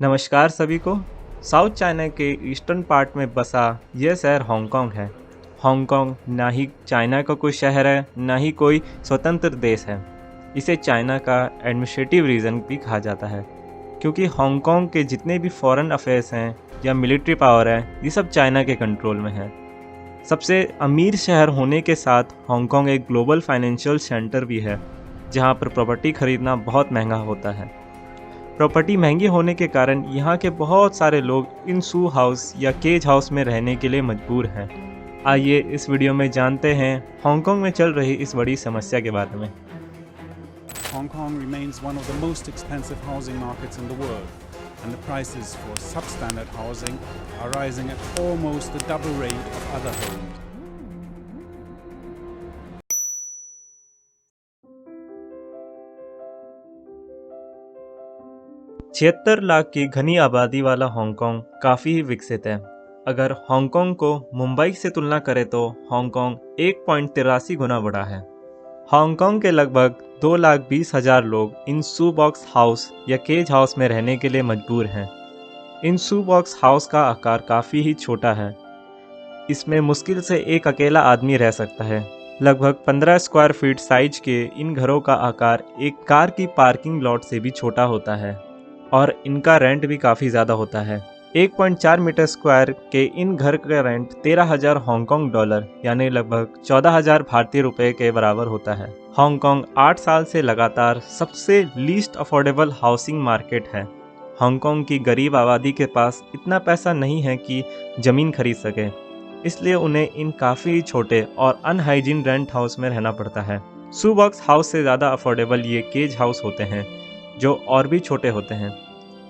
नमस्कार सभी को। साउथ चाइना के ईस्टर्न पार्ट में बसा यह शहर हांगकांग है। हांगकांग ना ही चाइना का कोई शहर है, ना ही कोई स्वतंत्र देश है। इसे चाइना का एडमिनिस्ट्रेटिव रीजन भी कहा जाता है, क्योंकि हांगकांग के जितने भी फॉरेन अफेयर्स हैं या मिलिट्री पावर है, ये सब चाइना के कंट्रोल में है। सबसे अमीर शहर होने के साथ हांगकांग एक ग्लोबल फाइनेंशियल सेंटर भी है, जहाँ पर प्रॉपर्टी खरीदना बहुत महंगा होता है। प्रॉपर्टी महंगी होने के कारण यहाँ के बहुत सारे लोग इन शू हाउस या केज हाउस में रहने के लिए मजबूर हैं। आइए इस वीडियो में जानते हैं हांगकांग में चल रही इस बड़ी समस्या के बारे में। Hong Kong remains one of the most expensive housing markets in the world, and the prices for substandard housing are rising at almost the double rate of other homes. छिहत्तर लाख की घनी आबादी वाला हांगकांग काफ़ी ही विकसित है। अगर हांगकांग को मुंबई से तुलना करें तो हांगकांग 1.83 गुना बड़ा है। हांगकांग के लगभग 2,20,000 लोग इन शू बॉक्स हाउस या केज हाउस में रहने के लिए मजबूर हैं। इन शू बॉक्स हाउस का आकार काफ़ी ही छोटा है। इसमें मुश्किल से एक अकेला आदमी रह सकता है। लगभग 15 स्क्वायर फीट साइज के इन घरों का आकार एक कार की पार्किंग लॉट से भी छोटा होता है और इनका रेंट भी काफ़ी ज़्यादा होता है। 1.4 मीटर स्क्वायर के इन घर का रेंट 13,000 हांगकांग डॉलर यानी लगभग 14,000 भारतीय रुपए के बराबर होता है। हांगकांग 8 साल से लगातार सबसे लीस्ट अफोर्डेबल हाउसिंग मार्केट है। हांगकांग की गरीब आबादी के पास इतना पैसा नहीं है कि ज़मीन खरीद सके, इसलिए उन्हें इन काफ़ी छोटे और अनहाइजीन रेंट हाउस में रहना पड़ता है। शू बॉक्स हाउस से ज़्यादा अफोर्डेबल ये केज हाउस होते हैं, जो और भी छोटे होते हैं।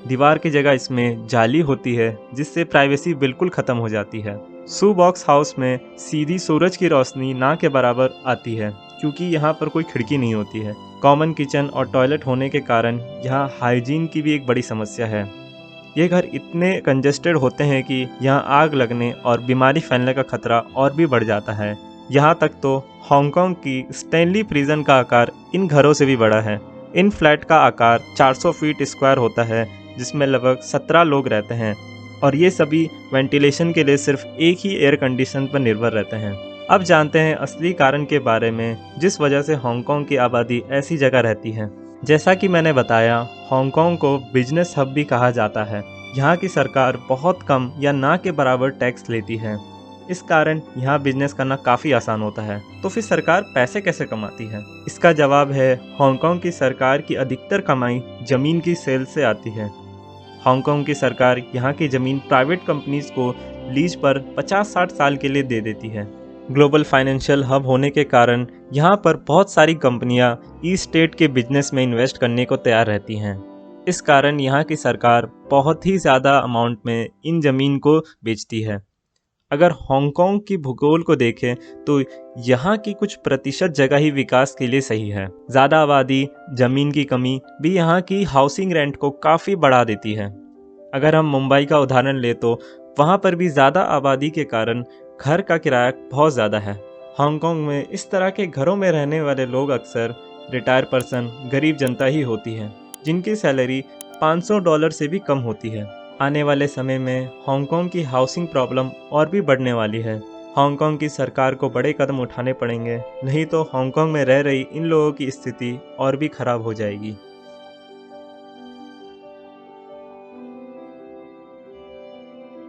दीवार की जगह इसमें जाली होती है, जिससे प्राइवेसी बिल्कुल ख़त्म हो जाती है। शू बॉक्स हाउस में सीधी सूरज की रोशनी ना के बराबर आती है, क्योंकि यहाँ पर कोई खिड़की नहीं होती है। कॉमन किचन और टॉयलेट होने के कारण यहाँ हाइजीन की भी एक बड़ी समस्या है। ये घर इतने कंजेस्टेड होते हैं कि यहाँ आग लगने और बीमारी फैलने का खतरा और भी बढ़ जाता है। यहाँ तक तो हांगकांग की स्टैनली प्रिजन का आकार इन घरों से भी बड़ा है। इन फ्लैट का आकार 400 फीट स्क्वायर होता है, जिसमें लगभग 17 लोग रहते हैं और ये सभी वेंटिलेशन के लिए सिर्फ एक ही एयर कंडीशन पर निर्भर रहते हैं। अब जानते हैं असली कारण के बारे में, जिस वजह से हांगकांग की आबादी ऐसी जगह रहती है। जैसा कि मैंने बताया, हांगकांग को बिजनेस हब भी कहा जाता है। यहाँ की सरकार बहुत कम या ना के बराबर टैक्स लेती है। इस कारण यहाँ बिजनेस करना काफ़ी आसान होता है। तो फिर सरकार पैसे कैसे कमाती है? इसका जवाब है, हांगकांग की सरकार की अधिकतर कमाई ज़मीन की सेल से आती है। हांगकांग की सरकार यहाँ की ज़मीन प्राइवेट कंपनीज को लीज पर 50-60 साल के लिए दे देती है। ग्लोबल फाइनेंशियल हब होने के कारण यहाँ पर बहुत सारी कंपनियाँ ईस्ट स्टेट के बिजनेस में इन्वेस्ट करने को तैयार रहती हैं। इस कारण यहाँ की सरकार बहुत ही ज़्यादा अमाउंट में इन ज़मीन को बेचती है। अगर हांगकांग की भूगोल को देखें तो यहाँ की कुछ प्रतिशत जगह ही विकास के लिए सही है। ज़्यादा आबादी, ज़मीन की कमी भी यहाँ की हाउसिंग रेंट को काफ़ी बढ़ा देती है। अगर हम मुंबई का उदाहरण ले तो वहाँ पर भी ज़्यादा आबादी के कारण घर का किराया बहुत ज़्यादा है। हांगकांग में इस तरह के घरों में रहने वाले लोग अक्सर रिटायर पर्सन, गरीब जनता ही होती है, जिनकी सैलरी $500 से भी कम होती है। आने वाले समय में हांगकांग की हाउसिंग प्रॉब्लम और भी बढ़ने वाली है। हांगकांग की सरकार को बड़े कदम उठाने पड़ेंगे, नहीं तो हांगकांग में रह रही इन लोगों की स्थिति और भी खराब हो जाएगी।